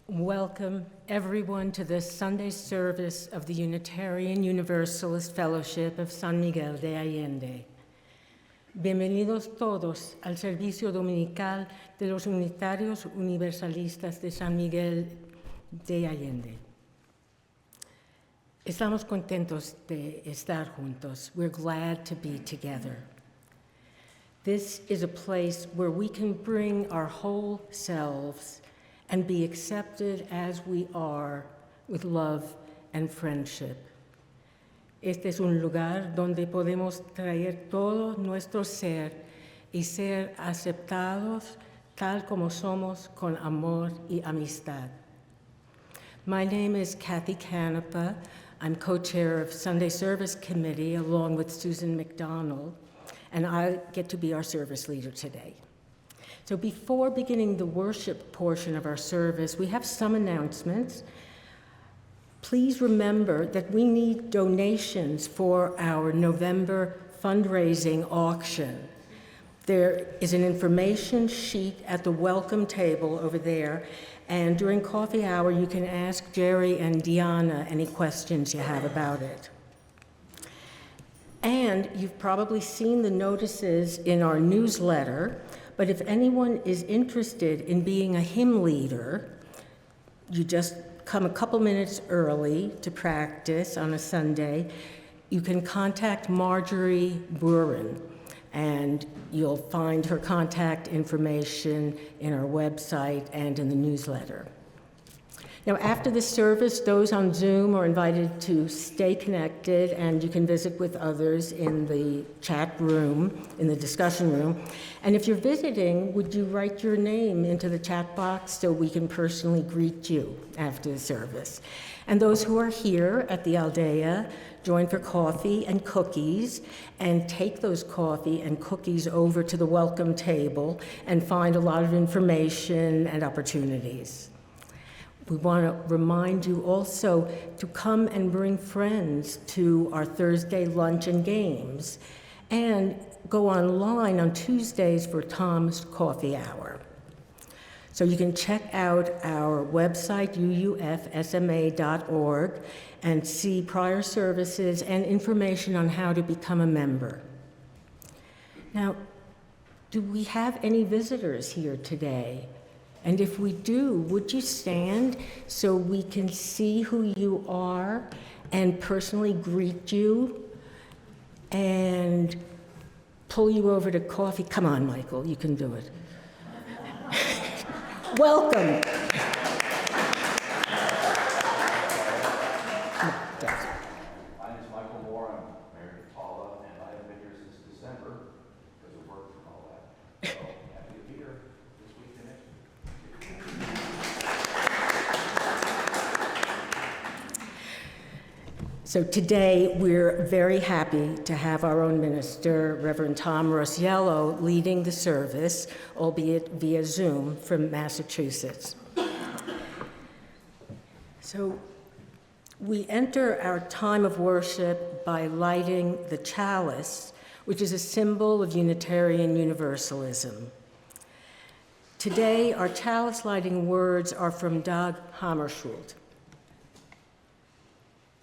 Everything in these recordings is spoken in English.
Welcome everyone to the Sunday service of the Unitarian Universalist Fellowship of San Miguel de Allende. Bienvenidos todos al servicio dominical de los Unitarios Universalistas de San Miguel de Allende. Estamos contentos de estar juntos. We're glad to be together. This is a place where we can bring our whole selves and be accepted as we are with love and friendship. Este es un lugar donde podemos traer todo nuestro ser y ser aceptados tal como somos con amor y amistad. My name is Cathy Cánepa. I'm co-chair of Sunday Service Committee along with Susan McDonald, and I get to be our service leader today. So before beginning the worship portion of our service, we have some announcements. Please remember that we need donations for our November fundraising auction. There is an information sheet at the welcome table over there, and during coffee hour, you can ask Jerry and Diana any questions you have about it. And you've probably seen the notices in our newsletter, but if anyone is interested in being a hymn leader, you just come a couple minutes early to practice on a Sunday. You can contact Marjorie Buren, and you'll find her contact information in our website and in the newsletter. Now, after the service, those on Zoom are invited to stay connected, and you can visit with others in the chat room, in the discussion room. And if you're visiting, would you write your name into the chat box so we can personally greet you after the service? And those who are here at the Aldea, join for coffee and cookies, and take those coffee and cookies over to the welcome table and find a lot of information and opportunities. We want to remind you also to come and bring friends to our Thursday lunch and games, and go online on Tuesdays for Tom's Coffee Hour. So you can check out our website, UUFSMA.org, and see prior services and information on how to become a member. Now, do we have any visitors here today? And if we do, would you stand so we can see who you are and personally greet you and pull you over to coffee? Come on, Michael, you can do it. Welcome. My name is Michael Moore. I'm married to Paula, and I haven't been here since December because of work and all that. So happy to be here this week and next week. So today, we're very happy to have our own minister, Reverend Tom Rosiello, leading the service, albeit via Zoom from Massachusetts. So we enter our time of worship by lighting the chalice, which is a symbol of Unitarian Universalism. Today, our chalice lighting words are from Dag Hammarskjöld.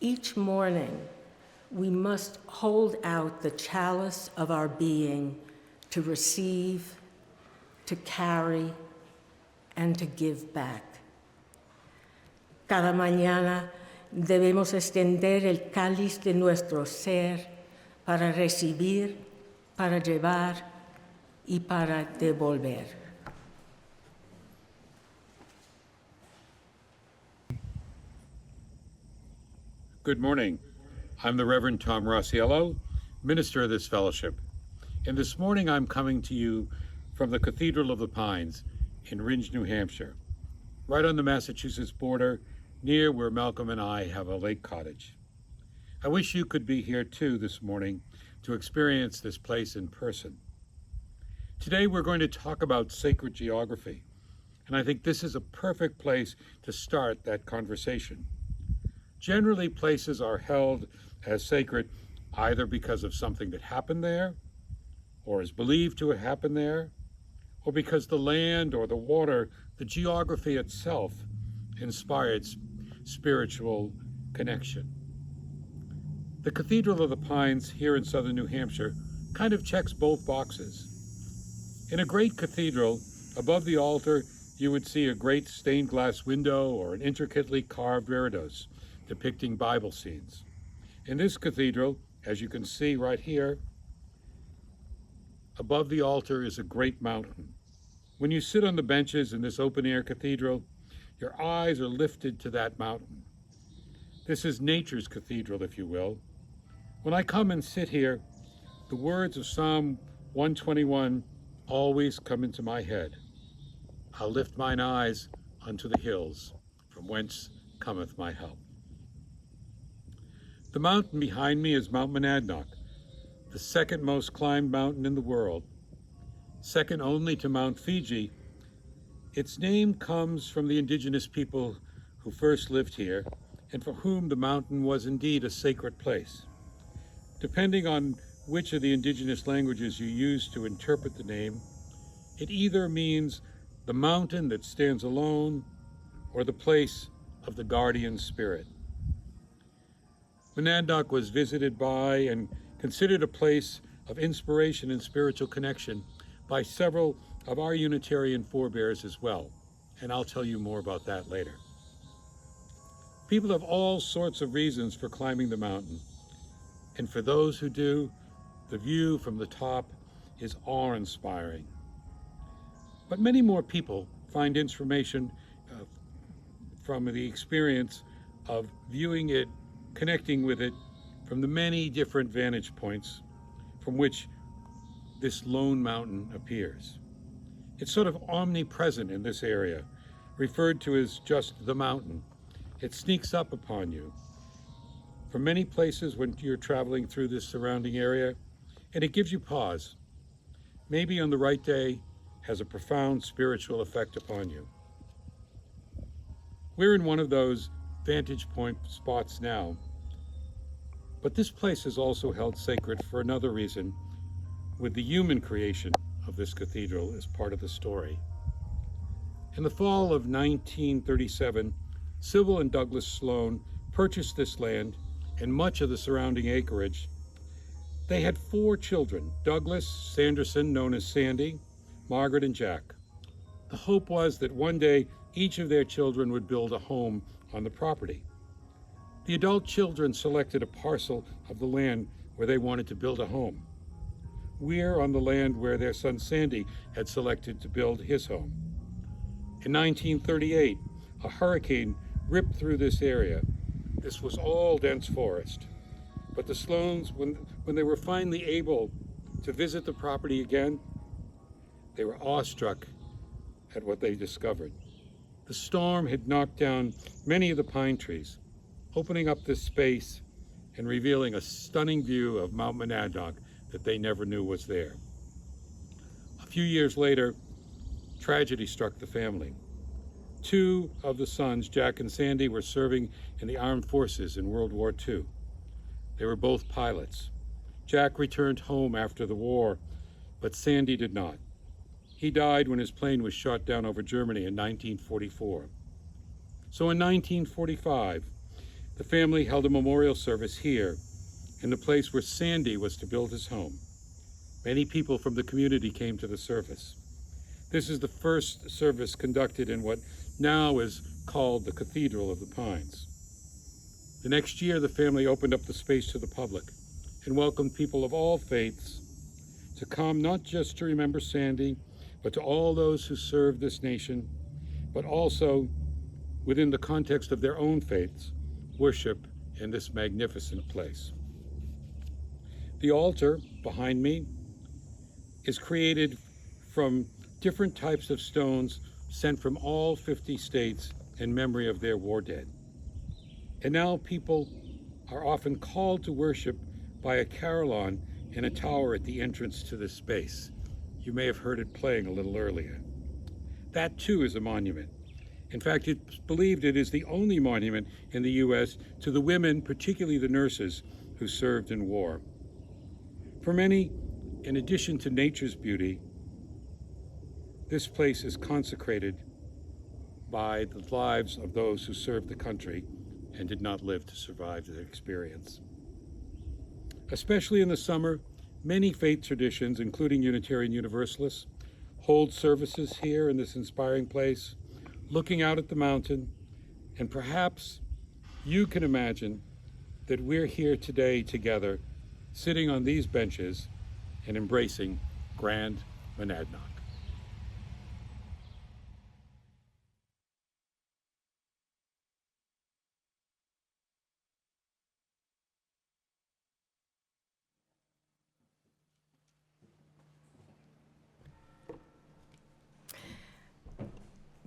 Each morning, we must hold out the chalice of our being to receive, to carry, and to give back. Cada mañana debemos extender el cáliz de nuestro ser para recibir, para llevar y para devolver. Good morning. I'm the Reverend Tom Rosiello, minister of this fellowship. And this morning I'm coming to you from the Cathedral of the Pines in Rindge, New Hampshire, right on the Massachusetts border, near where Malcolm and I have a lake cottage. I wish you could be here too this morning to experience this place in person. Today we're going to talk about sacred geography, and I think this is a perfect place to start that conversation. Generally, places are held as sacred either because of something that happened there, or is believed to have happened there, or because the land or the water, the geography itself, inspired spiritual connection. The Cathedral of the Pines here in southern New Hampshire kind of checks both boxes. In a great cathedral, above the altar, you would see a great stained glass window or an intricately carved reredos depicting Bible scenes. In this cathedral, as you can see right here, above the altar is a great mountain. When you sit on the benches in this open-air cathedral, your eyes are lifted to that mountain. This is nature's cathedral, if you will. When I come and sit here, the words of Psalm 121 always come into my head. I'll lift mine eyes unto the hills, from whence cometh my help. The mountain behind me is Mount Monadnock, the second most climbed mountain in the world. Second only to Mount Fiji. Its name comes from the indigenous people who first lived here and for whom the mountain was indeed a sacred place. Depending on which of the indigenous languages you use to interpret the name, it either means the mountain that stands alone or the place of the guardian spirit. Monadnock was visited by and considered a place of inspiration and spiritual connection by several of our Unitarian forebears as well, and I'll tell you more about that later. People have all sorts of reasons for climbing the mountain, and for those who do, the view from the top is awe-inspiring. But many more people find information from the experience of viewing it, connecting with it from the many different vantage points from which this lone mountain appears. It's sort of omnipresent in this area, referred to as just the mountain. It sneaks up upon you from many places when you're traveling through this surrounding area, and it gives you pause. Maybe on the right day, has a profound spiritual effect upon you. We're in one of those vantage point spots now, but this place is also held sacred for another reason, with the human creation of this cathedral as part of the story. In the fall of 1937, Sybil and Douglas Sloan purchased this land and much of the surrounding acreage. They had 4 children, Douglas, Sanderson, known as Sandy, Margaret, and Jack. The hope was that one day each of their children would build a home on the property. The adult children selected a parcel of the land where they wanted to build a home. We're on the land where their son Sandy had selected to build his home. In 1938, a hurricane ripped through this area. This was all dense forest. But the Sloans, when they were finally able to visit the property again, they were awestruck at what they discovered. The storm had knocked down many of the pine trees, opening up this space and revealing a stunning view of Mount Monadnock that they never knew was there. A few years later, tragedy struck the family. 2 of the sons, Jack and Sandy, were serving in the armed forces in World War II. They were both pilots. Jack returned home after the war, but Sandy did not. He died when his plane was shot down over Germany in 1944. So in 1945, the family held a memorial service here in the place where Sandy was to build his home. Many people from the community came to the service. This is the first service conducted in what now is called the Cathedral of the Pines. The next year, the family opened up the space to the public and welcomed people of all faiths to come, not just to remember Sandy, but to all those who served this nation, but also, within the context of their own faiths, worship in this magnificent place. The altar behind me is created from different types of stones sent from all 50 states in memory of their war dead. And now people are often called to worship by a carillon in a tower at the entrance to this space. You may have heard it playing a little earlier. That too is a monument. In fact, it's believed it is the only monument in the U.S. to the women, particularly the nurses, who served in war. For many, in addition to nature's beauty, this place is consecrated by the lives of those who served the country and did not live to survive the experience. Especially in the summer, many faith traditions, including Unitarian Universalists, hold services here in this inspiring place, looking out at the mountain, and perhaps you can imagine that we're here today together, sitting on these benches and embracing Grand Monadnock.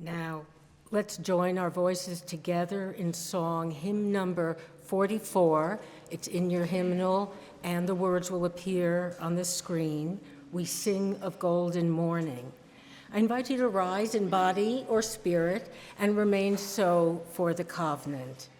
Now, let's join our voices together in song, hymn number 44. It's in your hymnal, and the words will appear on the screen. We sing of golden morning. I invite you to rise in body or spirit and remain so for the covenant.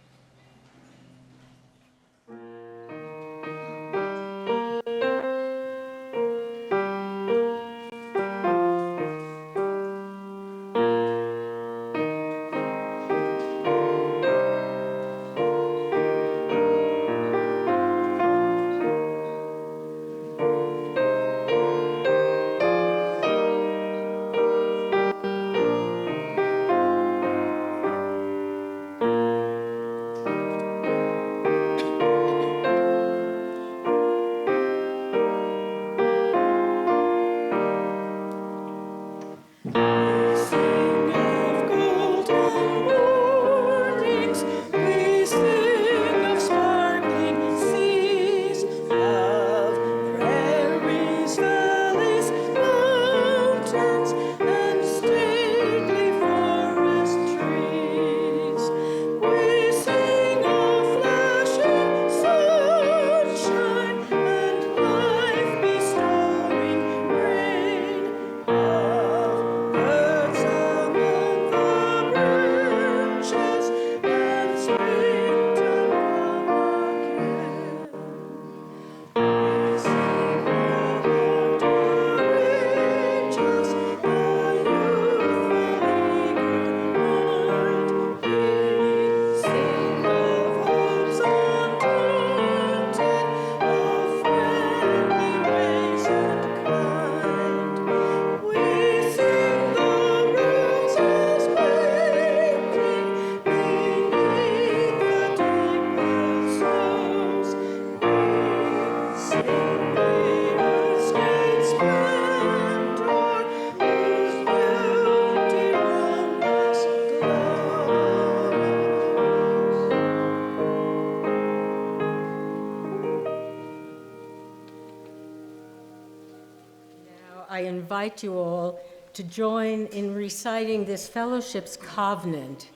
I invite you all to join in reciting this fellowship's covenant.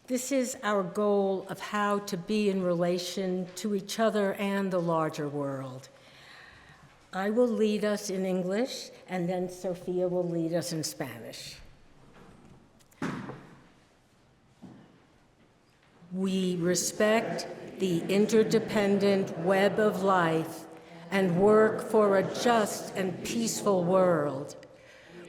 This is our goal of how to be in relation to each other and the larger world. I will lead us in English, and then Sofía will lead us in Spanish. We respect the interdependent web of life and work for a just and peaceful world.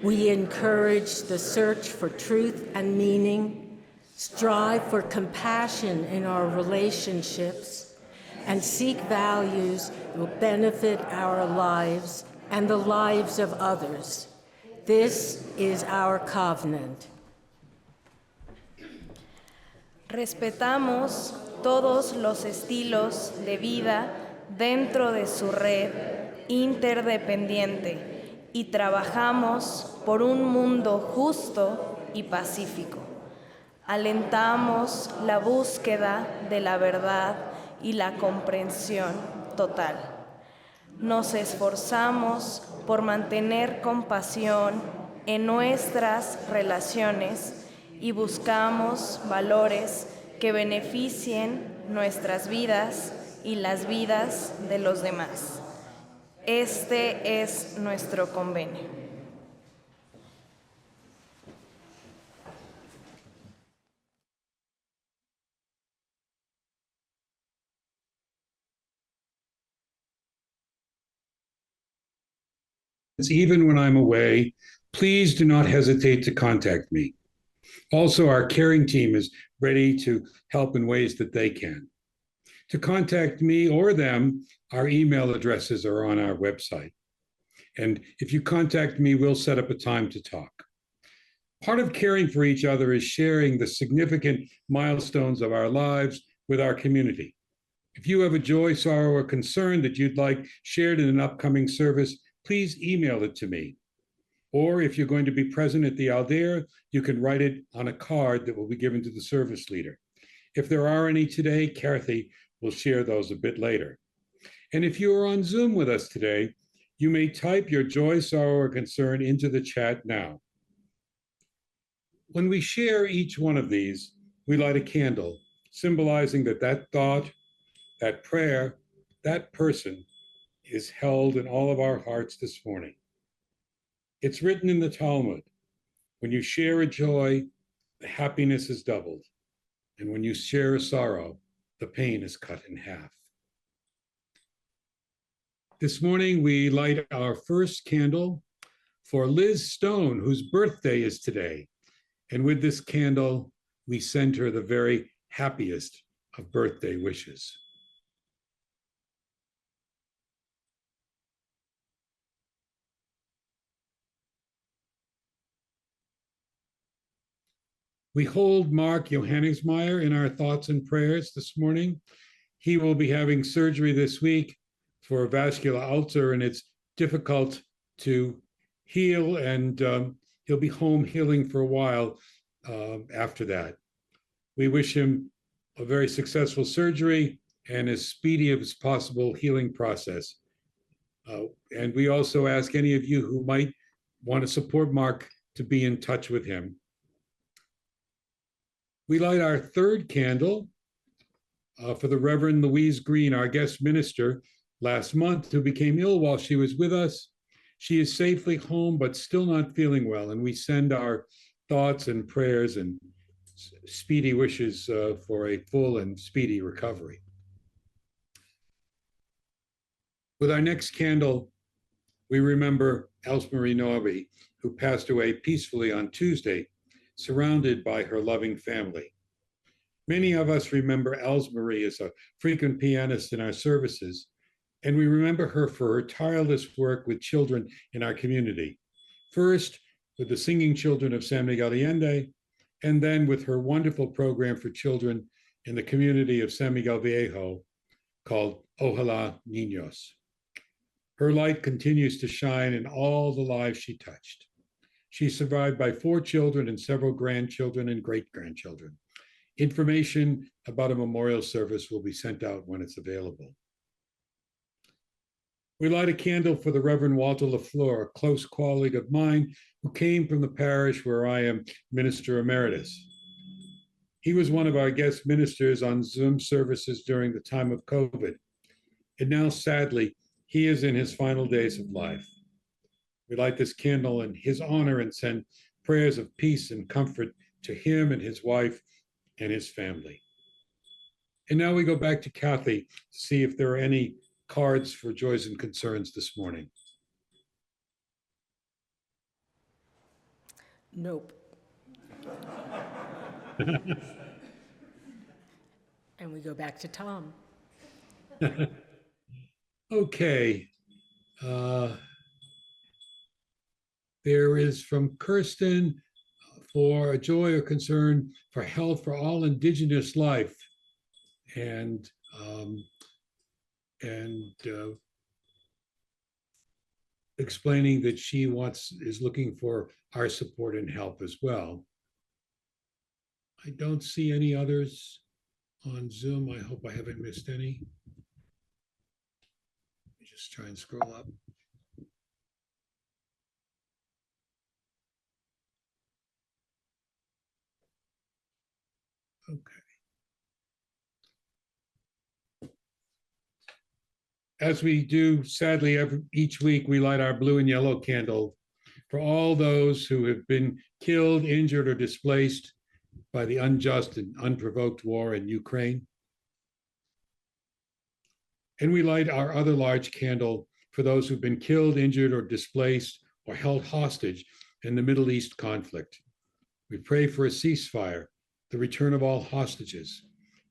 We encourage the search for truth and meaning, strive for compassion in our relationships, and seek values that will benefit our lives and the lives of others. This is our covenant. Respetamos todos los estilos de vida dentro de su red interdependiente y trabajamos por un mundo justo y pacífico. Alentamos la búsqueda de la verdad y la comprensión total. Nos esforzamos por mantener compasión en nuestras relaciones y buscamos valores que beneficien nuestras vidas y las vidas de los demás. Este es nuestro convenio. Even when I'm away, please do not hesitate to contact me. Also, our caring team is ready to help in ways that they can. To contact me or them, our email addresses are on our website. And if you contact me, we'll set up a time to talk. Part of caring for each other is sharing the significant milestones of our lives with our community. If you have a joy, sorrow, or concern that you'd like shared in an upcoming service, please email it to me. Or if you're going to be present at the Alder, you can write it on a card that will be given to the service leader. If there are any today, Cathy will share those a bit later. And if you are on Zoom with us today, you may type your joy, sorrow, or concern into the chat now. When we share each one of these, we light a candle, symbolizing that that thought, that prayer, that person is held in all of our hearts this morning. It's written in the Talmud, when you share a joy, the happiness is doubled. And when you share a sorrow, the pain is cut in half. This morning, we light our first candle for Liz Stone, whose birthday is today. And with this candle, we send her the very happiest of birthday wishes. We hold Mark Johannesmeyer in our thoughts and prayers this morning. He will be having surgery this week for a vascular ulcer, and it's difficult to heal, and he'll be home healing for a while after that. We wish him a very successful surgery and as speedy as possible healing process. And we also ask any of you who might want to support Mark to be in touch with him. We light our third candle for the Reverend Louise Green, our guest minister last month, who became ill while she was with us. She is safely home, but still not feeling well, and we send our thoughts and prayers and speedy wishes for a full and speedy recovery. With our next candle, we remember Elsemarie Norby, who passed away peacefully on Tuesday, surrounded by her loving family. Many of us remember Elsemarie as a frequent pianist in our services, and we remember her for her tireless work with children in our community. First, with the Singing Children of San Miguel Allende, and then with her wonderful program for children in the community of San Miguel Viejo called Ojalá Niños. Her light continues to shine in all the lives she touched. She's survived by 4 children and several grandchildren and great-grandchildren. Information about a memorial service will be sent out when it's available. We light a candle for the Reverend Walter LaFleur, a close colleague of mine who came from the parish where I am Minister Emeritus. He was one of our guest ministers on Zoom services during the time of COVID. And now, sadly, he is in his final days of life. We light this candle in his honor and send prayers of peace and comfort to him and his wife and his family. And now we go back to Cathy to see if there are any cards for joys and concerns this morning. Nope. And we go back to Tom. Okay. There is from Kirsten for a joy or concern for health for all indigenous life, and explaining that she is looking for our support and help as well. I don't see any others on Zoom. I hope I haven't missed any. Let me just try and scroll up. Okay. As we do, sadly, each week, we light our blue and yellow candle for all those who have been killed, injured, or displaced by the unjust and unprovoked war in Ukraine. And we light our other large candle for those who've been killed, injured, or displaced, or held hostage in the Middle East conflict. We pray for a ceasefire, the return of all hostages,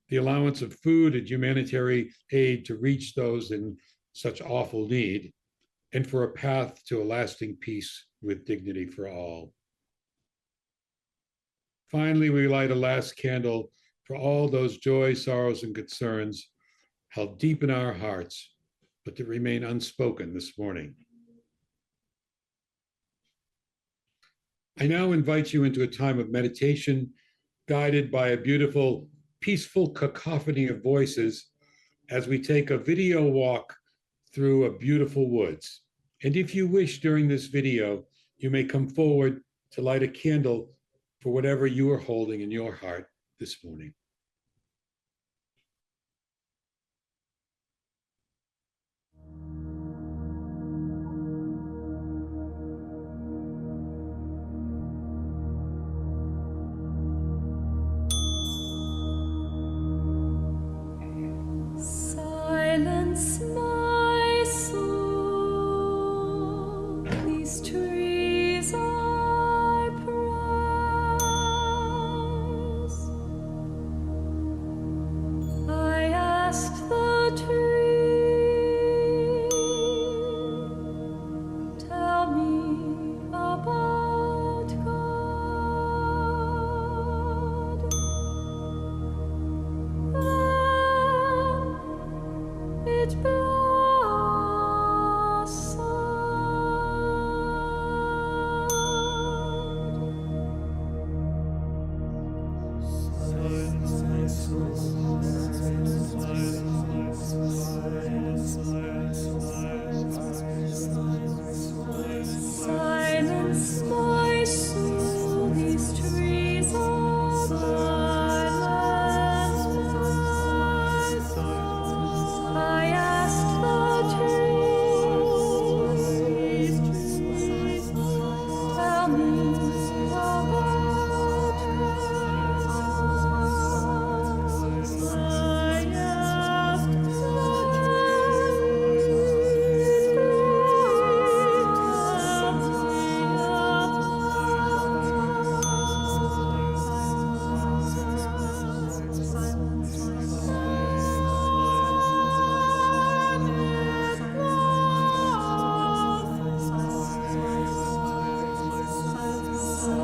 the allowance of food and humanitarian aid to reach those in such awful need, and for a path to a lasting peace with dignity for all. Finally, we light a last candle for all those joys, sorrows, and concerns held deep in our hearts, but that remain unspoken this morning. I now invite you into a time of meditation, guided by a beautiful, peaceful cacophony of voices as we take a video walk through a beautiful woods. And if you wish during this video, you may come forward to light a candle for whatever you are holding in your heart this morning. Silence my soul, these trees are prayers. I asked the tree, tell me about God. It silence my soul, these trees are silent. I asked the trees, tell me about God. I asked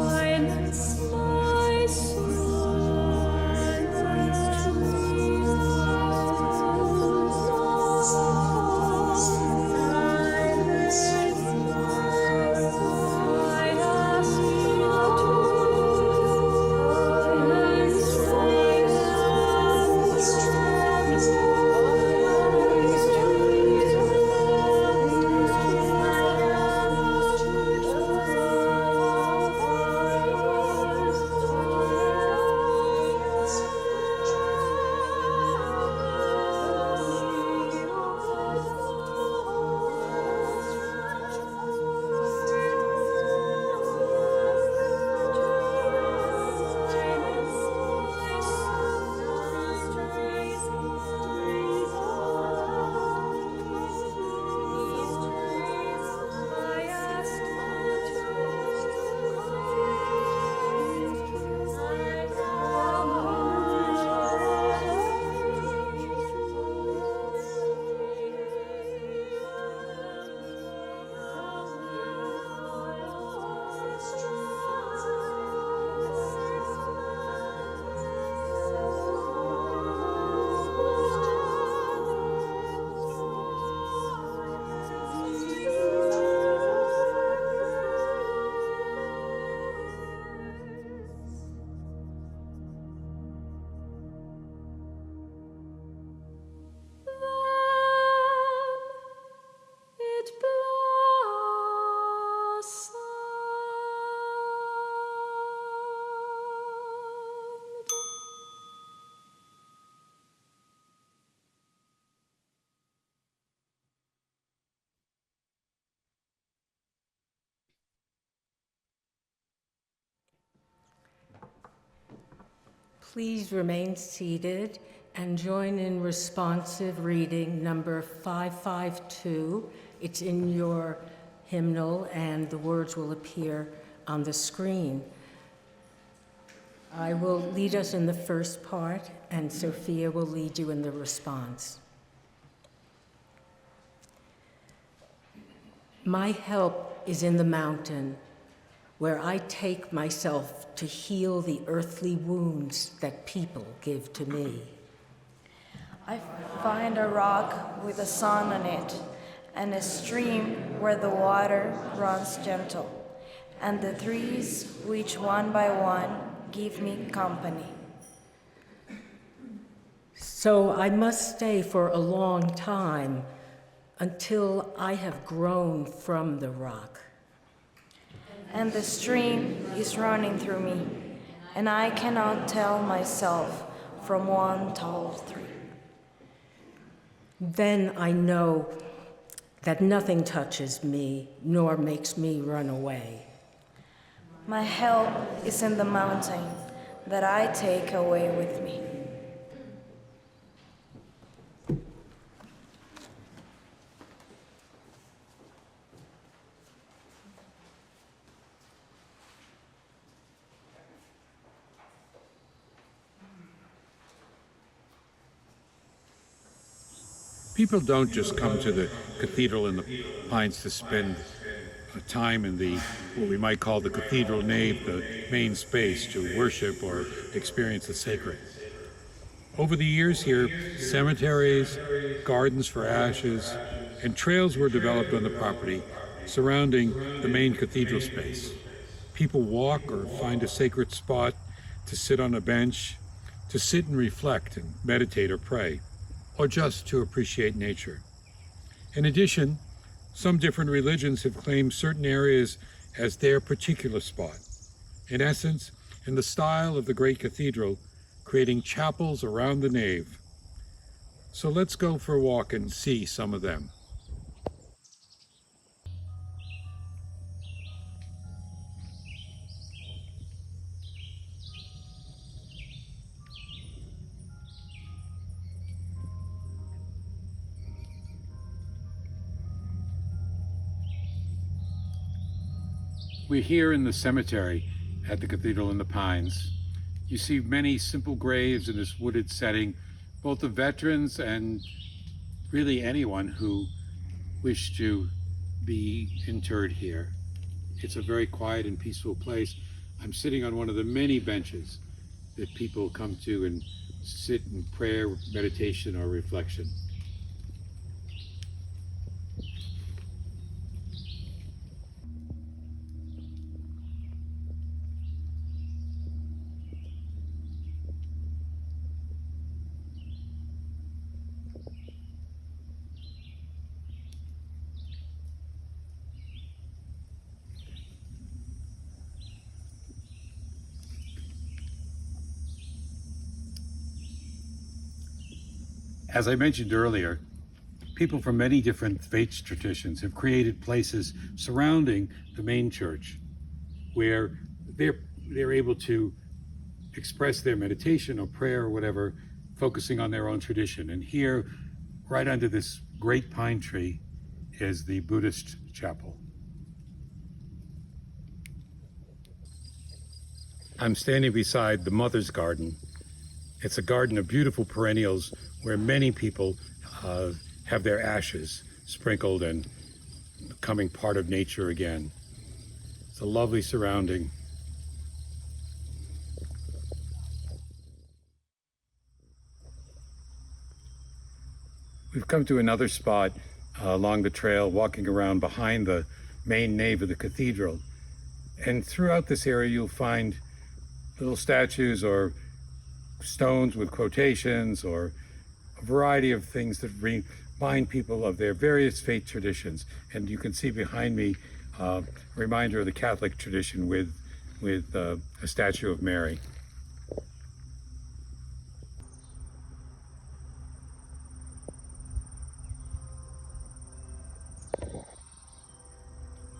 silence my Please remain seated and join in responsive reading number 552. It's in your hymnal and the words will appear on the screen. I will lead us in the first part, and Sofía will lead you in the response. My help is in the mountain, where I take myself to heal the earthly wounds that people give to me. I find a rock with a sun on it, and a stream where the water runs gentle, and the trees which one by one give me company. So I must stay for a long time until I have grown from the rock. And the stream is running through me, and I cannot tell myself from one tall tree. Then I know that nothing touches me nor makes me run away. My help is in the mountain that I take away with me. People don't just come to the cathedral in the Pines to spend time in the, what we might call the cathedral nave, the main space, to worship or experience the sacred. Over the years here, cemeteries, gardens for ashes, and trails were developed on the property surrounding the main cathedral space. People walk or find a sacred spot to sit on a bench, to sit and reflect and meditate or pray, or just to appreciate nature. In addition, some different religions have claimed certain areas as their particular spot. In essence, in the style of the great cathedral, creating chapels around the nave. So let's go for a walk and see some of them. We're here in the cemetery at the Cathedral in the Pines. You see many simple graves in this wooded setting, both of veterans and really anyone who wished to be interred here. It's a very quiet and peaceful place. I'm sitting on one of the many benches that people come to and sit in prayer, meditation, or reflection. As I mentioned earlier, people from many different faith traditions have created places surrounding the main church where they're able to express their meditation or prayer or whatever, focusing on their own tradition. And here, right under this great pine tree, is the Buddhist chapel. I'm standing beside the Mother's Garden. It's a garden of beautiful perennials where many people have their ashes sprinkled and becoming part of nature again. It's a lovely surrounding. We've come to another spot along the trail, walking around behind the main nave of the cathedral. And throughout this area, you'll find little statues or stones with quotations or a variety of things that remind people of their various faith traditions. And you can see behind me a reminder of the Catholic tradition with a statue of Mary.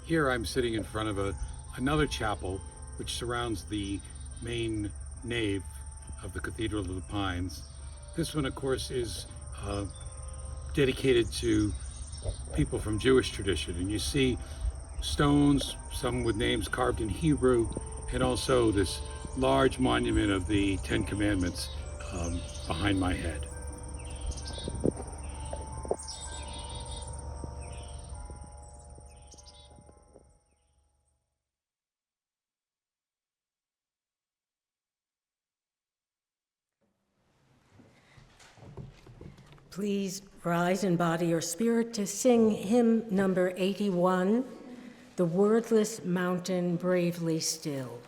Here I'm sitting in front of another chapel which surrounds the main nave of the Cathedral of the Pines. This one, of course, is dedicated to people from Jewish tradition. And you see stones, some with names carved in Hebrew, and also this large monument of the Ten Commandments behind my head. Please rise in body or spirit to sing hymn number 81, The Wordless Mountain Bravely Still.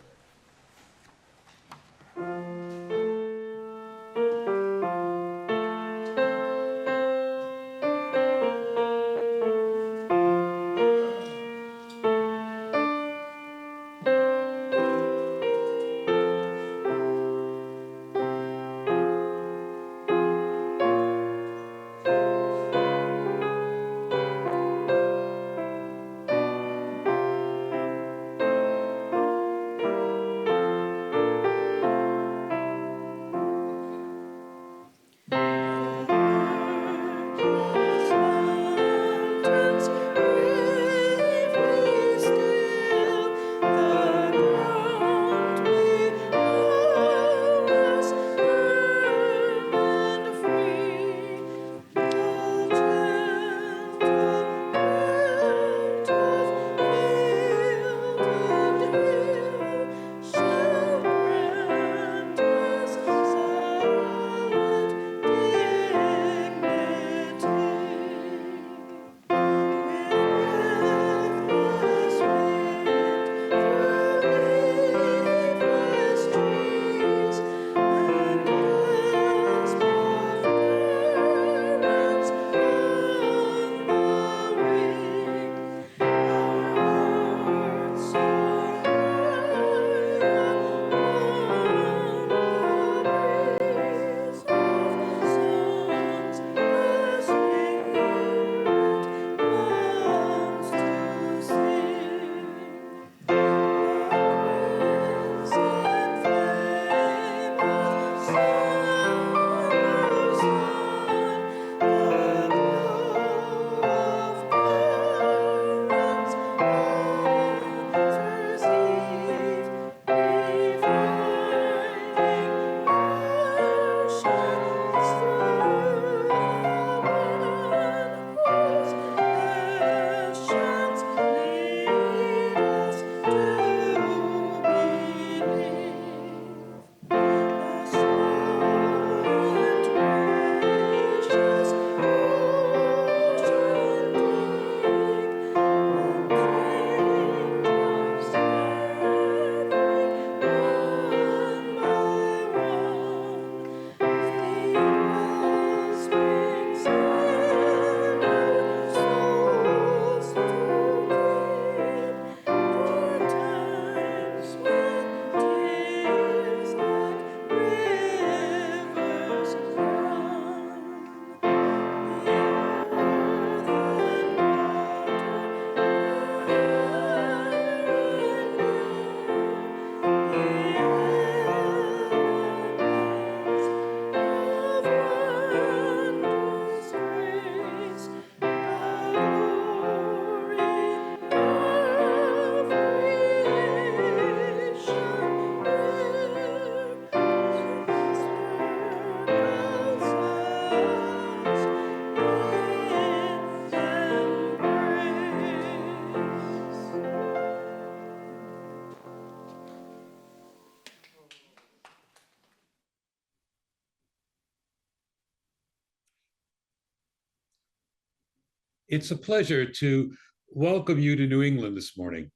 It's a pleasure to welcome you to New England this morning.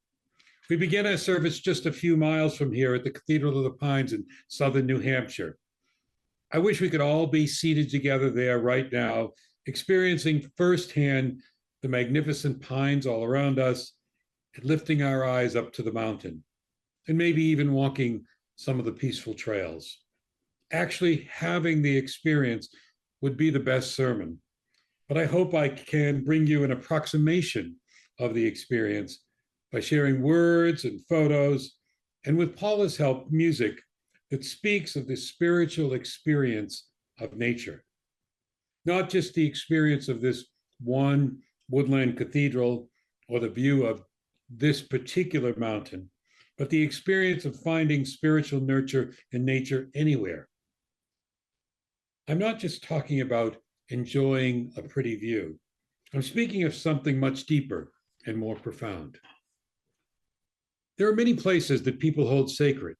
We begin our service just a few miles from here at the Cathedral of the Pines in southern New Hampshire. I wish we could all be seated together there right now, experiencing firsthand the magnificent pines all around us and lifting our eyes up to the mountain, and maybe even walking some of the peaceful trails. Actually, having the experience would be the best sermon, but I hope I can bring you an approximation of the experience by sharing words and photos, and with Paula's help, music that speaks of the spiritual experience of nature. Not just the experience of this one woodland cathedral or the view of this particular mountain, but the experience of finding spiritual nurture in nature anywhere. I'm not just talking about enjoying a pretty view. I'm speaking of something much deeper and more profound. There are many places that people hold sacred,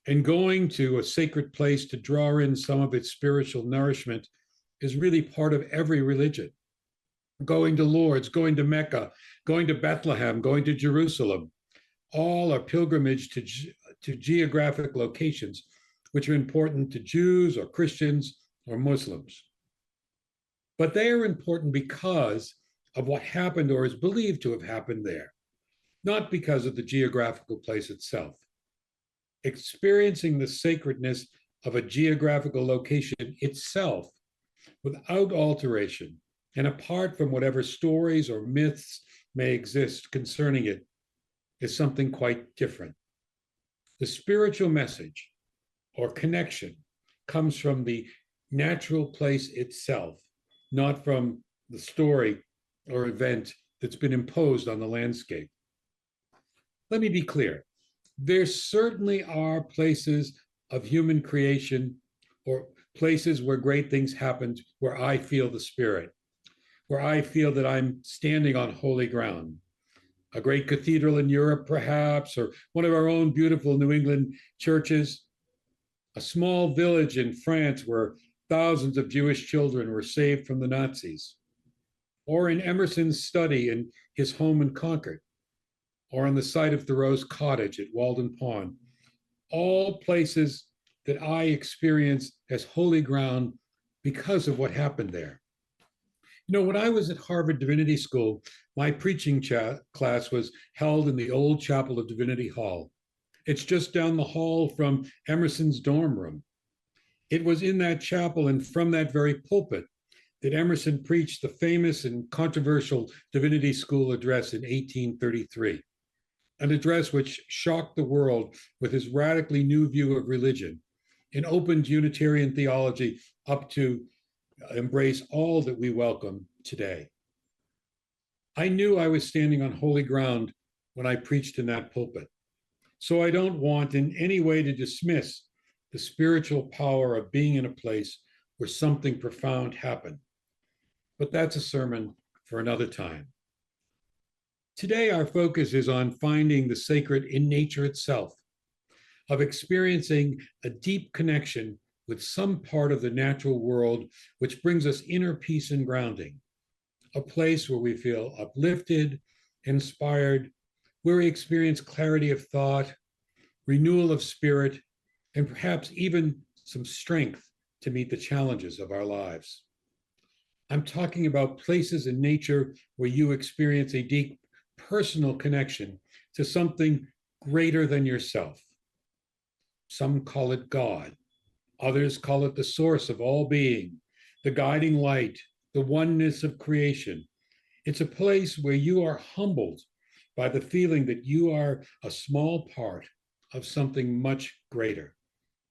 and going to a sacred place to draw in some of its spiritual nourishment is really part of every religion. Going to Lourdes, going to Mecca, going to Bethlehem, going to Jerusalem, all are pilgrimage to geographic locations, which are important to Jews or Christians or Muslims. But they are important because of what happened or is believed to have happened there, not because of the geographical place itself. Experiencing the sacredness of a geographical location itself without alteration and apart from whatever stories or myths may exist concerning it is something quite different. The spiritual message or connection comes from the natural place itself, not from the story or event that's been imposed on the landscape. Let me be clear. There certainly are places of human creation or places where great things happened where I feel the Spirit, where I feel that I'm standing on holy ground. A great cathedral in Europe, perhaps, or one of our own beautiful New England churches, a small village in France where thousands of Jewish children were saved from the Nazis, or in Emerson's study in his home in Concord, or on the site of Thoreau's cottage at Walden Pond, all places that I experience as holy ground because of what happened there. You know, when I was at Harvard Divinity School, my preaching class was held in the old chapel of Divinity Hall. It's just down the hall from Emerson's dorm room. It was in that chapel and from that very pulpit that Emerson preached the famous and controversial Divinity School address in 1833, an address which shocked the world with his radically new view of religion and opened Unitarian theology up to embrace all that we welcome today. I knew I was standing on holy ground when I preached in that pulpit, so I don't want in any way to dismiss the spiritual power of being in a place where something profound happened. But that's a sermon for another time. Today, our focus is on finding the sacred in nature itself, of experiencing a deep connection with some part of the natural world which brings us inner peace and grounding, a place where we feel uplifted, inspired, where we experience clarity of thought, renewal of spirit, and perhaps even some strength to meet the challenges of our lives. I'm talking about places in nature where you experience a deep personal connection to something greater than yourself. Some call it God. Others call it the source of all being, the guiding light, the oneness of creation. It's a place where you are humbled by the feeling that you are a small part of something much greater,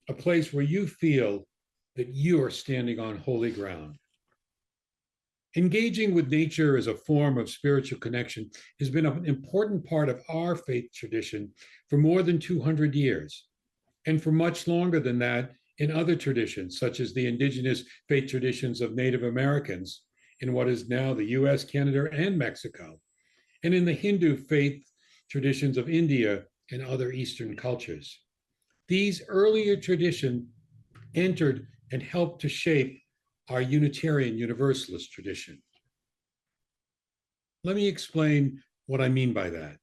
a place where you feel that you are standing on holy ground. Engaging with nature as a form of spiritual connection has been an important part of our faith tradition for more than 200 years, and for much longer than that in other traditions, such as the indigenous faith traditions of Native Americans in what is now the US, Canada, and Mexico, and in the Hindu faith traditions of India and other Eastern cultures. These earlier traditions entered and helped to shape our Unitarian Universalist tradition. Let me explain what I mean by that.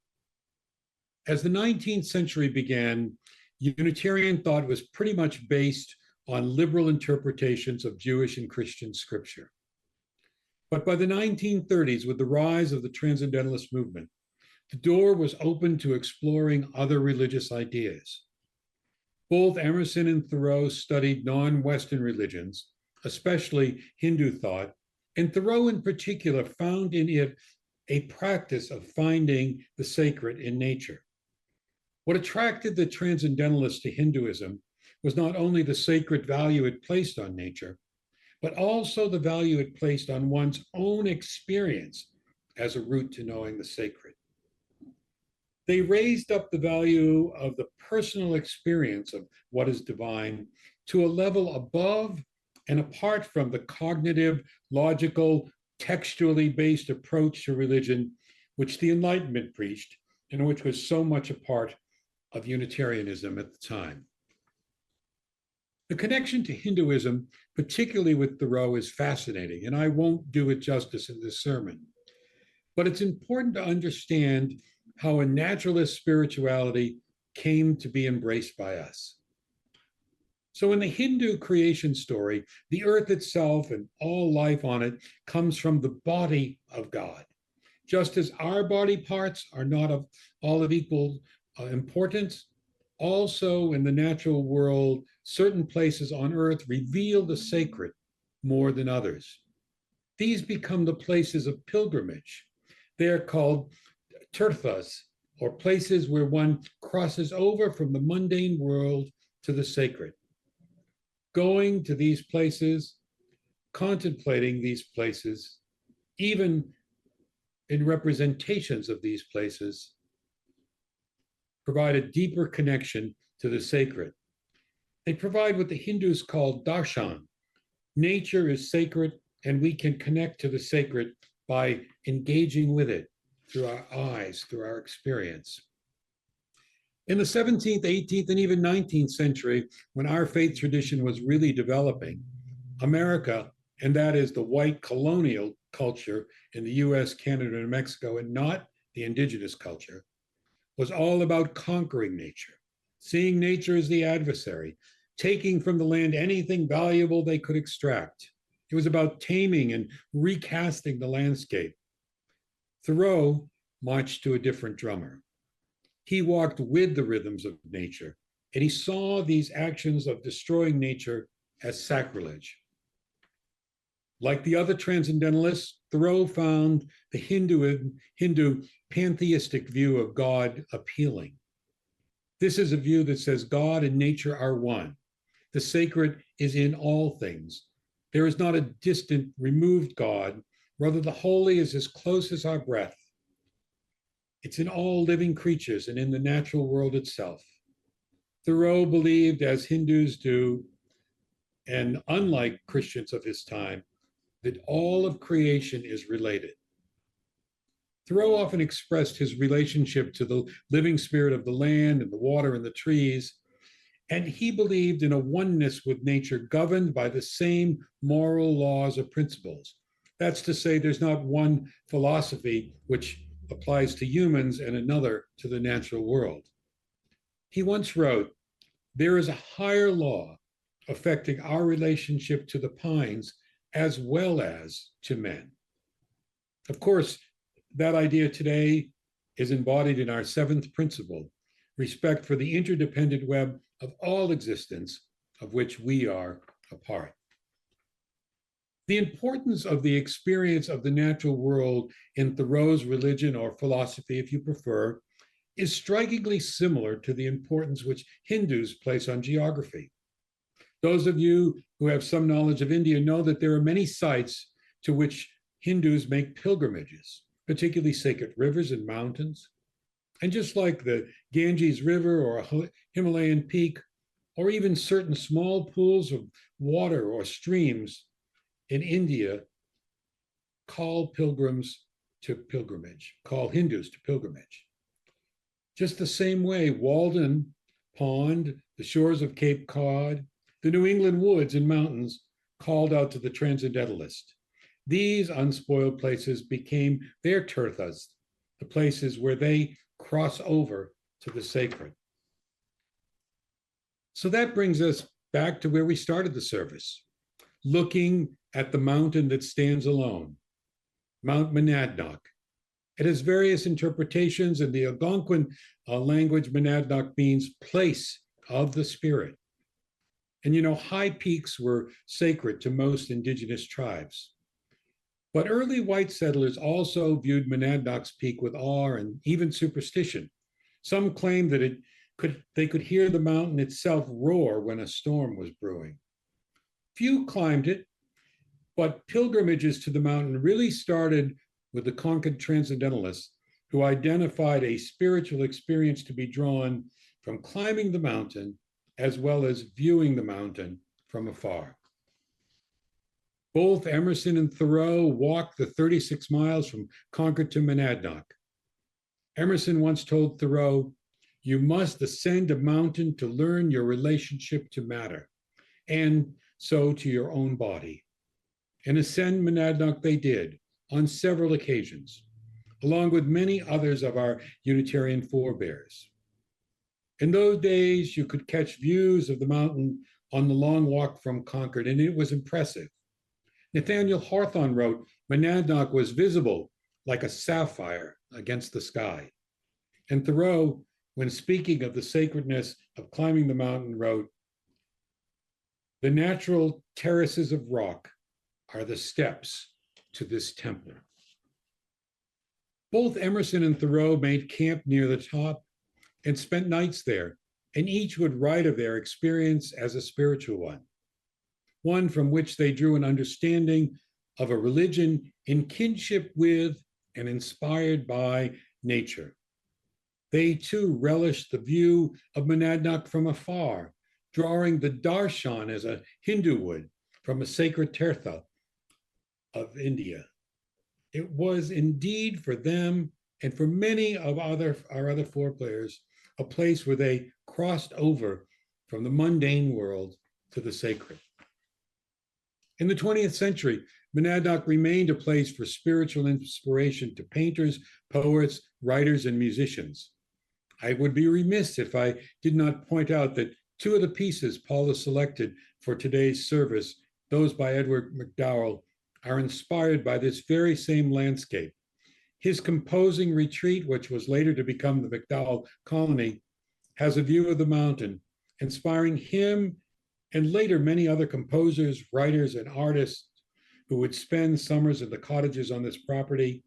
As the 19th century began, Unitarian thought was pretty much based on liberal interpretations of Jewish and Christian scripture. But by the 1930s, with the rise of the Transcendentalist movement, the door was open to exploring other religious ideas. Both Emerson and Thoreau studied non-Western religions, especially Hindu thought, and Thoreau in particular found in it a practice of finding the sacred in nature. What attracted the Transcendentalists to Hinduism was not only the sacred value it placed on nature, but also the value it placed on one's own experience as a route to knowing the sacred. They raised up the value of the personal experience of what is divine to a level above and apart from the cognitive, logical, textually based approach to religion, which the Enlightenment preached, and which was so much a part of Unitarianism at the time. The connection to Hinduism, particularly with Thoreau, is fascinating, and I won't do it justice in this sermon. But it's important to understand how a naturalist spirituality came to be embraced by us. So in the Hindu creation story, the earth itself and all life on it comes from the body of God. Just as our body parts are not all of equal importance, also in the natural world, certain places on earth reveal the sacred more than others. These become the places of pilgrimage. They are called tirthas, or places where one crosses over from the mundane world to the sacred. Going to these places, contemplating these places, even in representations of these places, provide a deeper connection to the sacred. They provide what the Hindus call darshan. Nature is sacred, and we can connect to the sacred by engaging with it through our eyes, through our experience. In the 17th, 18th, and even 19th century, when our faith tradition was really developing, America, and that is the white colonial culture in the US, Canada, and Mexico, and not the indigenous culture, was all about conquering nature, seeing nature as the adversary, taking from the land anything valuable they could extract. It was about taming and recasting the landscape. Thoreau marched to a different drummer. He walked with the rhythms of nature, and he saw these actions of destroying nature as sacrilege. Like the other transcendentalists, Thoreau found the Hindu pantheistic view of God appealing. This is a view that says God and nature are one. The sacred is in all things. There is not a distant, removed God. Rather, the holy is as close as our breath. It's in all living creatures and in the natural world itself. Thoreau believed, as Hindus do, and unlike Christians of his time, that all of creation is related. Thoreau often expressed his relationship to the living spirit of the land and the water and the trees, and he believed in a oneness with nature governed by the same moral laws or principles. That's to say, there's not one philosophy which applies to humans and another to the natural world. He once wrote, "There is a higher law affecting our relationship to the pines as well as to men." Of course, that idea today is embodied in our seventh principle, respect for the interdependent web of all existence, of which we are a part. The importance of the experience of the natural world in Thoreau's religion, or philosophy if you prefer, is strikingly similar to the importance which Hindus place on geography. Those of you who have some knowledge of India know that there are many sites to which Hindus make pilgrimages, particularly sacred rivers and mountains. And just like the Ganges River or a Himalayan peak, or even certain small pools of water or streams in India, call pilgrims to pilgrimage, call Hindus to pilgrimage. Just the same way, Walden Pond, the shores of Cape Cod, the New England woods and mountains called out to the transcendentalist. These unspoiled places became their tirthas, the places where they cross over to the sacred. So that brings us back to where we started the service, looking at the mountain that stands alone, Mount Monadnock. It has various interpretations. In the Algonquin language, Monadnock means place of the spirit. And you know, high peaks were sacred to most indigenous tribes. But early white settlers also viewed Monadnock's peak with awe and even superstition. Some claimed that they could hear the mountain itself roar when a storm was brewing. Few climbed it, but pilgrimages to the mountain really started with the conquered transcendentalists who identified a spiritual experience to be drawn from climbing the mountain as well as viewing the mountain from afar. Both Emerson and Thoreau walked the 36 miles from Concord to Monadnock. Emerson once told Thoreau, "You must ascend a mountain to learn your relationship to matter, and so to your own body." And ascend Monadnock they did on several occasions, along with many others of our Unitarian forebears. In those days, you could catch views of the mountain on the long walk from Concord, and it was impressive. Nathaniel Hawthorne wrote, "Monadnock was visible like a sapphire against the sky." And Thoreau, when speaking of the sacredness of climbing the mountain, wrote, "The natural terraces of rock are the steps to this temple." Both Emerson and Thoreau made camp near the top and spent nights there, and each would write of their experience as a spiritual one from which they drew an understanding of a religion in kinship with and inspired by nature. They too relished the view of Monadnock from afar, drawing the darshan as a Hindu would from a sacred tirtha of India. It was indeed for them and for many of our other forebears a place where they crossed over from the mundane world to the sacred. In the 20th century, Monadnock remained a place for spiritual inspiration to painters, poets, writers, and musicians. I would be remiss if I did not point out that two of the pieces Paula selected for today's service, those by Edward MacDowell, are inspired by this very same landscape. His composing retreat, which was later to become the MacDowell Colony, has a view of the mountain, inspiring him and later many other composers, writers, and artists who would spend summers in the cottages on this property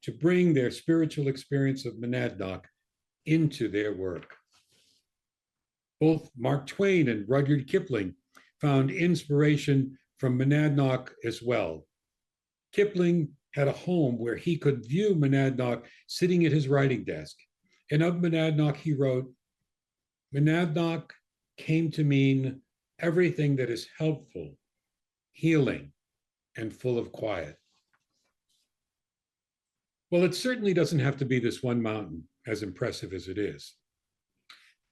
to bring their spiritual experience of Monadnock into their work. Both Mark Twain and Rudyard Kipling found inspiration from Monadnock as well. Kipling had a home where he could view Monadnock sitting at his writing desk. And of Monadnock, he wrote, "Monadnock came to mean everything that is helpful, healing, and full of quiet." Well, it certainly doesn't have to be this one mountain, as impressive as it is.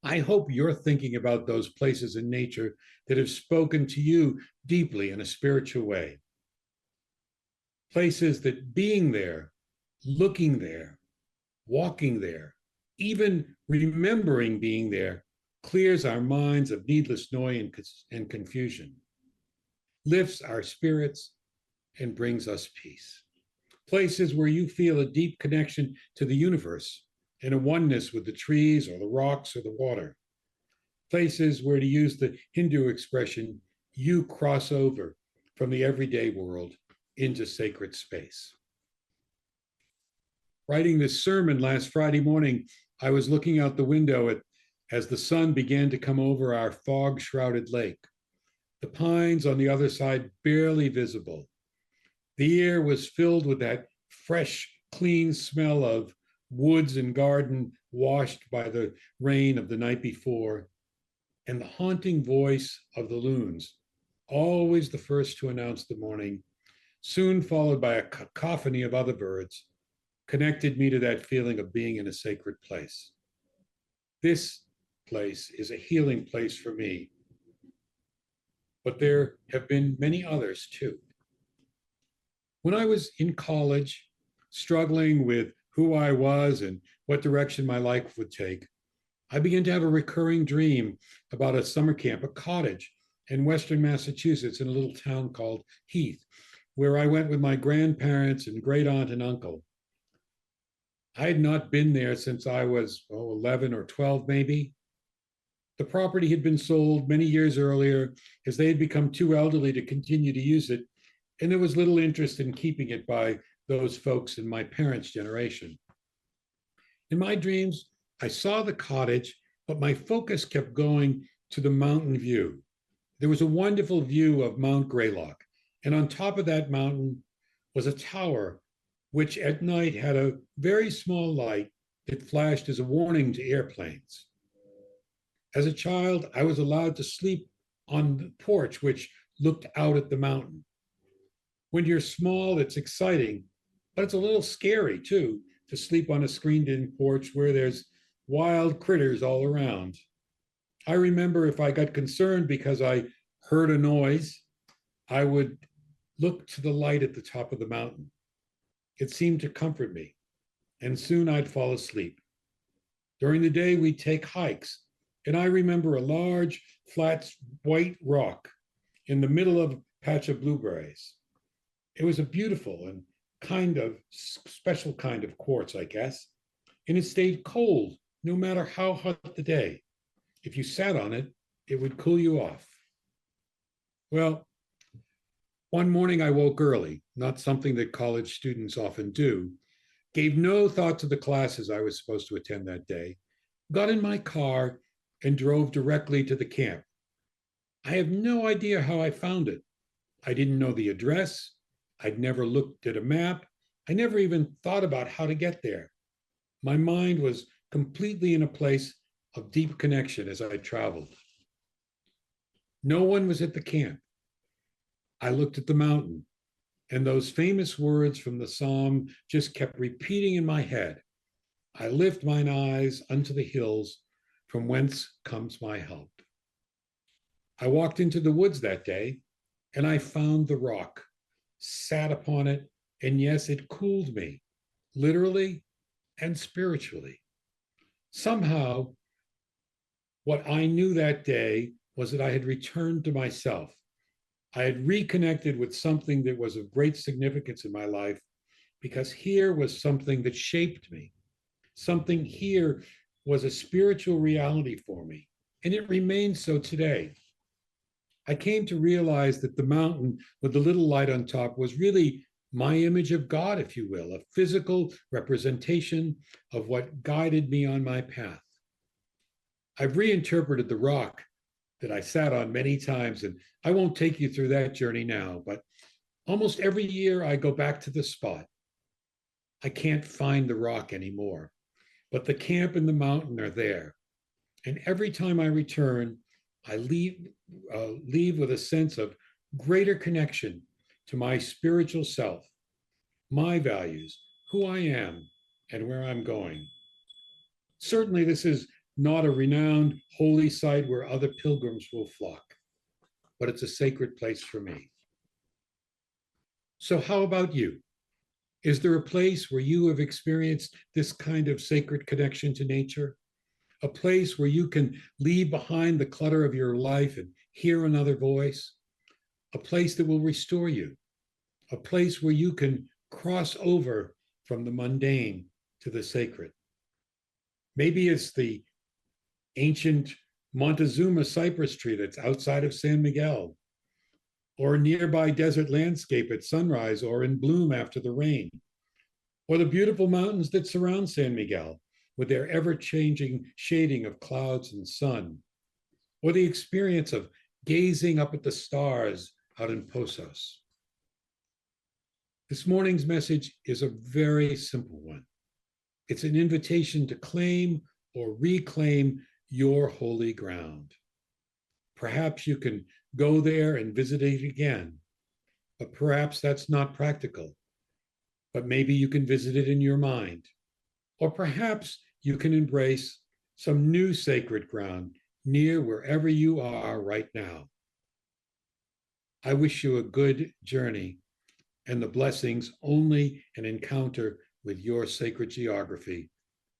I hope you're thinking about those places in nature that have spoken to you deeply in a spiritual way. Places that being there, looking there, walking there, even remembering being there, clears our minds of needless noise and confusion, lifts our spirits, and brings us peace. Places where you feel a deep connection to the universe and a oneness with the trees or the rocks or the water. Places where, to use the Hindu expression, you cross over from the everyday world into sacred space. Writing this sermon last Friday morning, I was looking out the window as the sun began to come over our fog-shrouded lake. The pines on the other side barely visible. The air was filled with that fresh, clean smell of woods and garden washed by the rain of the night before, and the haunting voice of the loons, always the first to announce the morning, soon followed by a cacophony of other birds, connected me to that feeling of being in a sacred place. This place is a healing place for me, but there have been many others too. When I was in college, struggling with who I was and what direction my life would take, I began to have a recurring dream about a summer camp, a cottage in Western Massachusetts in a little town called Heath, where I went with my grandparents and great aunt and uncle. I had not been there since I was 11 or 12 maybe. The property had been sold many years earlier as they had become too elderly to continue to use it, and there was little interest in keeping it by those folks in my parents' generation. In my dreams, I saw the cottage, but my focus kept going to the mountain view. There was a wonderful view of Mount Greylock, and on top of that mountain was a tower which at night had a very small light that flashed as a warning to airplanes. As a child, I was allowed to sleep on the porch, which looked out at the mountain. When you're small, it's exciting, but it's a little scary too, to sleep on a screened-in porch where there's wild critters all around. I remember if I got concerned because I heard a noise, I would look to the light at the top of the mountain. It seemed to comfort me, and soon I'd fall asleep. During the day, we'd take hikes, and I remember a large, flat, white rock in the middle of a patch of blueberries. It was a beautiful and kind of special kind of quartz, I guess, and it stayed cold no matter how hot the day. If you sat on it, it would cool you off. Well, one morning I woke early, not something that college students often do, gave no thought to the classes I was supposed to attend that day, got in my car, and drove directly to the camp. I have no idea how I found it. I didn't know the address. I'd never looked at a map. I never even thought about how to get there. My mind was completely in a place of deep connection as I traveled. No one was at the camp. I looked at the mountain, and those famous words from the psalm just kept repeating in my head. I lift mine eyes unto the hills, from whence comes my help. I walked into the woods that day, and I found the rock, sat upon it, and yes, it cooled me, literally and spiritually. Somehow, what I knew that day was that I had returned to myself. I had reconnected with something that was of great significance in my life, because here was something that shaped me. Something here was a spiritual reality for me, and it remains so today. I came to realize that the mountain with the little light on top was really my image of God, if you will, a physical representation of what guided me on my path. I've reinterpreted the rock that I sat on many times, and I won't take you through that journey now, but almost every year I go back to the spot. I can't find the rock anymore, but the camp and the mountain are there. And every time I return, I leave with a sense of greater connection to my spiritual self, my values, who I am, and where I'm going. Certainly, this is not a renowned holy site where other pilgrims will flock, but it's a sacred place for me. So how about you? Is there a place where you have experienced this kind of sacred connection to nature? A place where you can leave behind the clutter of your life and hear another voice? A place that will restore you? A place where you can cross over from the mundane to the sacred? Maybe it's the ancient Montezuma cypress tree that's outside of San Miguel, or a nearby desert landscape at sunrise or in bloom after the rain, or the beautiful mountains that surround San Miguel with their ever-changing shading of clouds and sun, or the experience of gazing up at the stars out in Pozos. This morning's message is a very simple one. It's an invitation to claim or reclaim your holy ground. Perhaps you can go there and visit it again, but perhaps that's not practical. But maybe you can visit it in your mind. Or perhaps you can embrace some new sacred ground near wherever you are right now. I wish you a good journey and the blessings only an encounter with your sacred geography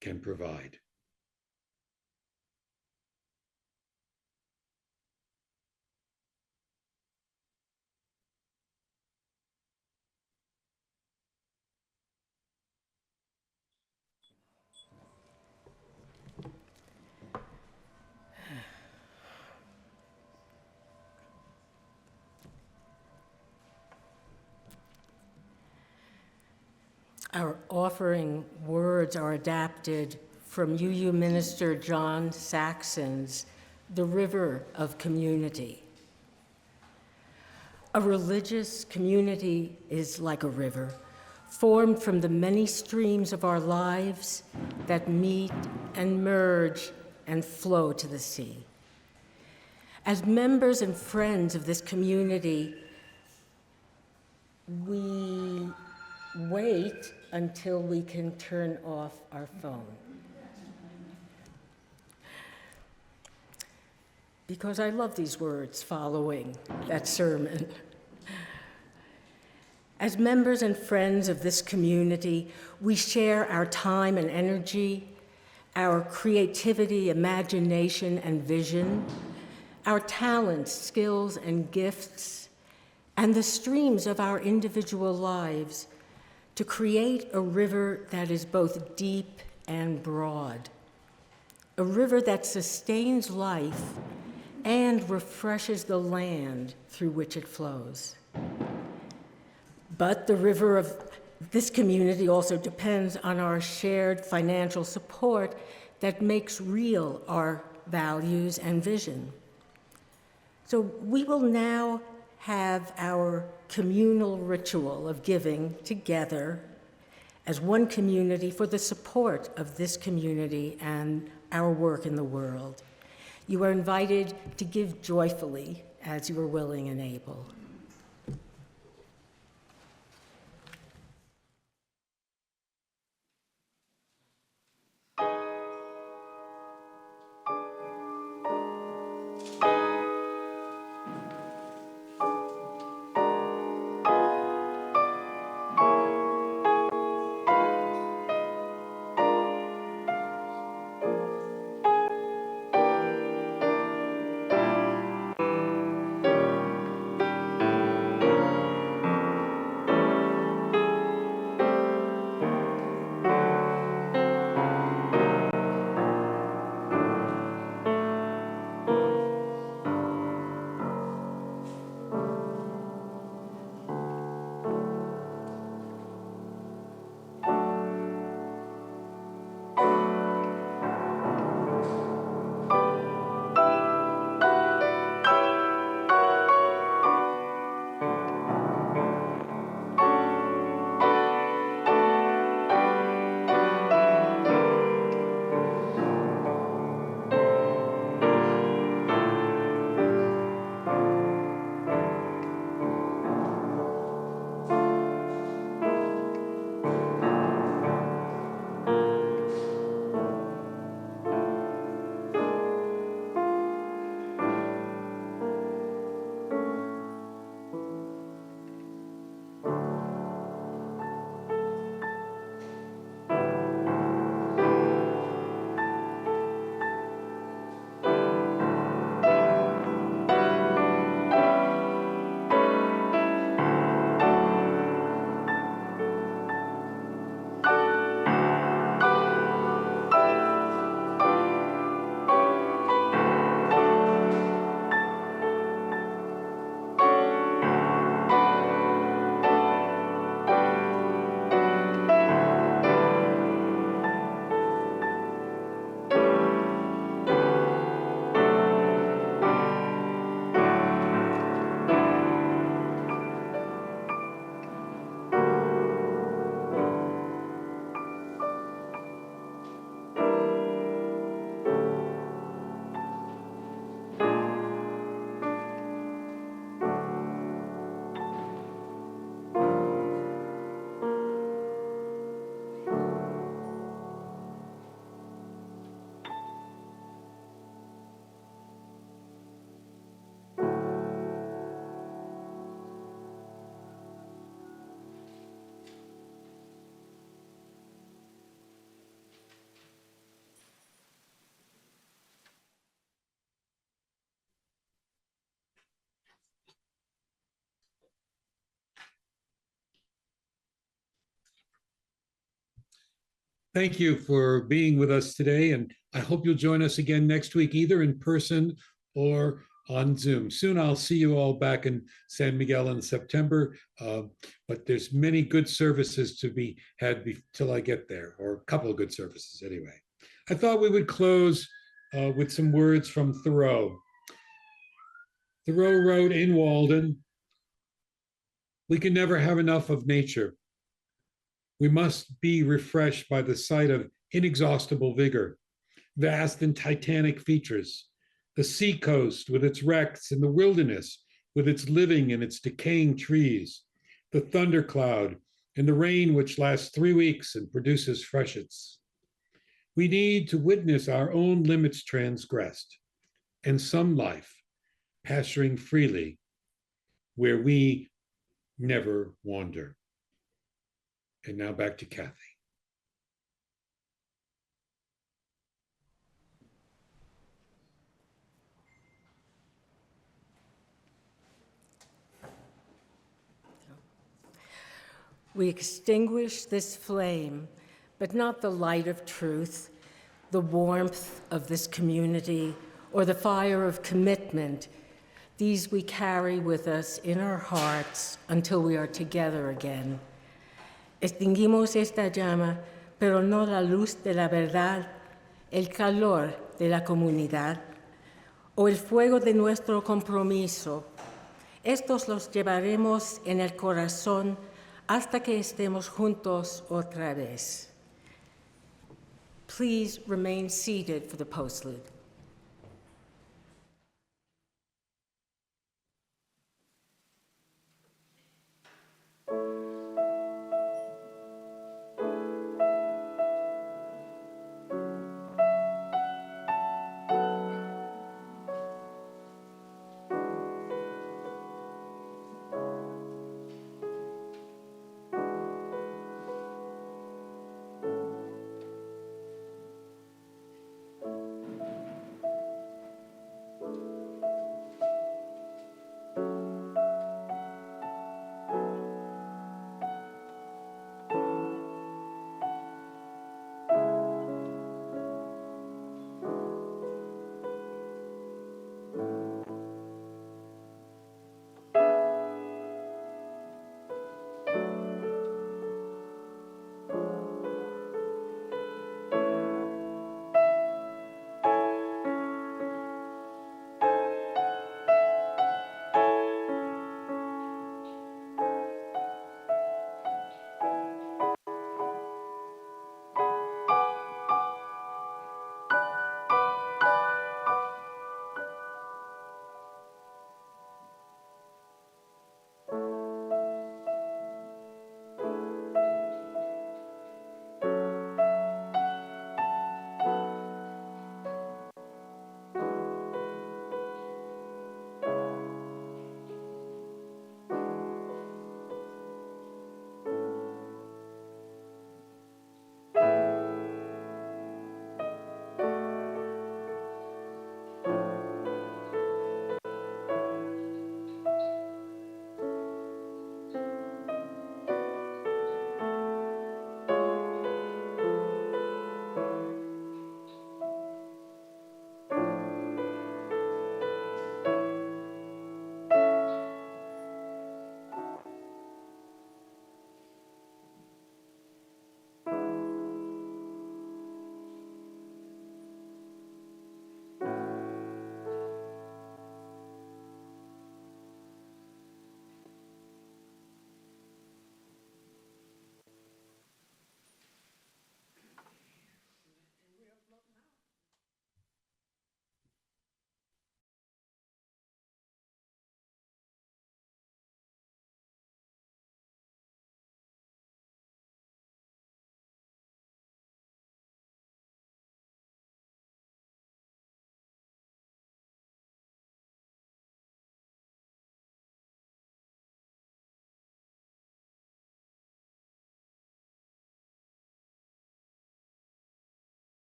can provide. Our offering words are adapted from UU Minister John Saxon's The River of Community. A religious community is like a river, formed from the many streams of our lives that meet and merge and flow to the sea. As members and friends of this community, we wait until we can turn off our phone. Because I love these words following that sermon. As members and friends of this community, we share our time and energy, our creativity, imagination, and vision, our talents, skills, and gifts, and the streams of our individual lives to create a river that is both deep and broad, a river that sustains life and refreshes the land through which it flows. But the river of this community also depends on our shared financial support that makes real our values and vision. So we will now have our communal ritual of giving together as one community for the support of this community and our work in the world. You are invited to give joyfully as you are willing and able. Thank you for being with us today, and I hope you'll join us again next week, either in person or on Zoom. Soon I'll see you all back in San Miguel in September, but there's many good services to be had till I get there, or a couple of good services anyway. I thought we would close with some words from Thoreau. Thoreau wrote in Walden, "We can never have enough of nature. We must be refreshed by the sight of inexhaustible vigor, vast and titanic features, the seacoast with its wrecks and the wilderness with its living and its decaying trees, the thundercloud and the rain which lasts 3 weeks and produces freshets. We need to witness our own limits transgressed and some life pasturing freely where we never wander. And now back to Cathy. We extinguish this flame, but not the light of truth, the warmth of this community, or the fire of commitment. These we carry with us in our hearts until we are together again. Extinguimos esta llama, pero no la luz de la verdad, el calor de la comunidad, o el fuego de nuestro compromiso. Estos los llevaremos en el corazón hasta que estemos juntos otra vez. Please remain seated for the postlude.